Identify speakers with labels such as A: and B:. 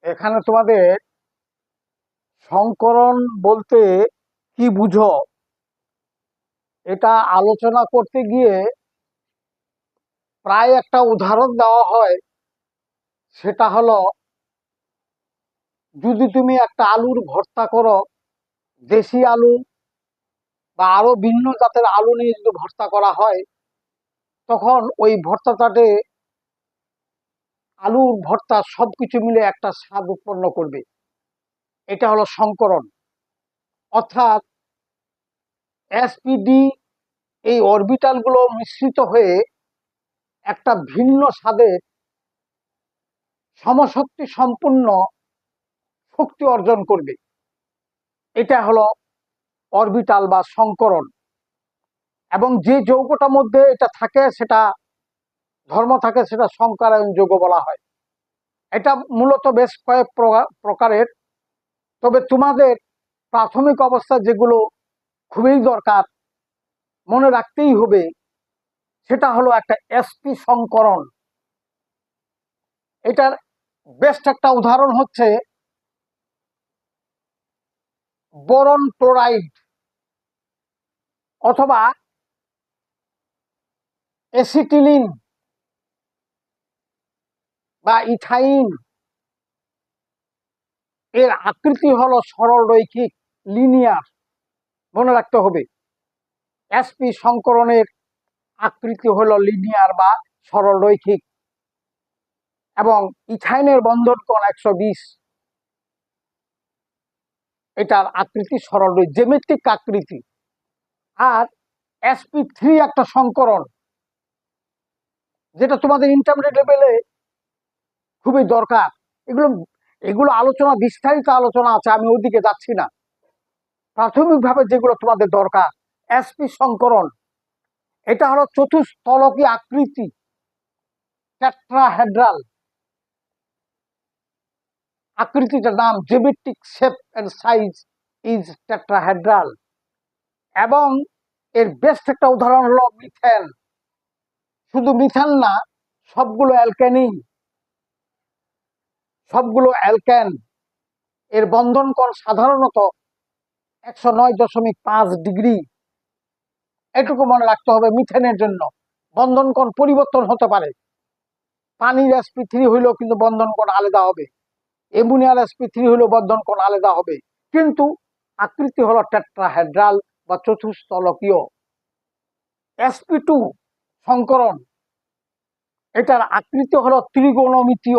A: এখানে তোমাদের সংকরণ বলতে কি বুঝো এটা আলোচনা করতে গিয়ে প্রায় একটা উদাহরণ দেওয়া হয়। সেটা হলো, যদি তুমি একটা আলুর ভর্তা করো, দেশি আলু বা আরো ভিন্ন জাতের আলু নিয়ে যদি ভর্তা করা হয়, তখন ওই ভর্তাটাতে আলুর ভর্তা সবকিছু মিলে একটা স্বাদ উৎপন্ন করবে। এটা হলো সংকরণ। অর্থাৎ এসপিডি, এই অরবিটাল গুলো মিশ্রিত হয়ে একটা ভিন্ন স্বাদের সমশক্তি সম্পূর্ণ শক্তি অর্জন করবে। এটা হলো অরবিটাল বা সংকরণ। এবং যে যৌগটার মধ্যে এটা থাকে, সেটা ধর্ম থাকে, সেটা সংকরায়ন যৌগ বলা হয়। এটা মূলত বেশ কয়েক প্রকারের। তবে তোমাদের প্রাথমিক অবস্থা যেগুলো খুবই দরকার, মনে রাখতেই হবে, সেটা হলো একটা এসপি সংকরণ। এটার বেস্ট একটা উদাহরণ হচ্ছে বোরন ক্লোরাইড অথবা অ্যাসিটিলিন বা ইথাইন। এর আকৃতি হলো সরল রৈখিক, লিনিয়ার। মনে রাখতে হবে, এসপি সংকরণের আকৃতি হলো লিনিয়ার বা সরল রৈখিক, এবং ইথাইনের বন্ধন কোণ 120। এটার আকৃতি সরল রৈখিক, জ্যামিতিক আকৃতি। আর sp3 একটা সংকরণ, যেটা তোমাদের ইন্টারমিডিয়েট লেভেলে খুবই দরকার। এগুলো এগুলো আলোচনা, বিস্তারিত আলোচনা আছে, আমি ওইদিকে যাচ্ছি না। প্রাথমিকভাবে যেগুলো তোমাদের দরকার, এসপি সংকরণ। এটা হলো চতুস্তলকী আকৃতি, টেট্রাহেড্রাল আকৃতিটার নাম, geometric shape and size is tetrahedral. এবং এর বেস্ট একটা উদাহরণ হলো মিথেন। শুধু মিথেন না, সবগুলো অ্যালকেনিন, সবগুলো অ্যালকেন। এর বন্ধন কোণ সাধারণত 109.5 ডিগ্রি। এটুকু মনে রাখতে হবে। মিথেনের জন্য বন্ধন কোণ পরিবর্তন হতে পারে। পানির sp3 হইলেও কিন্তু বন্ধন কোণ আলাদা হবে, অ্যামোনিয়ার sp3 হইলেও বন্ধন কোণ আলাদা হবে, কিন্তু আকৃতি হলো টেট্রাহেড্রাল বা চতুস্তলকীয়। sp2 সংকরণ, এটার আকৃতি হলো ত্রিগোণমিতীয়।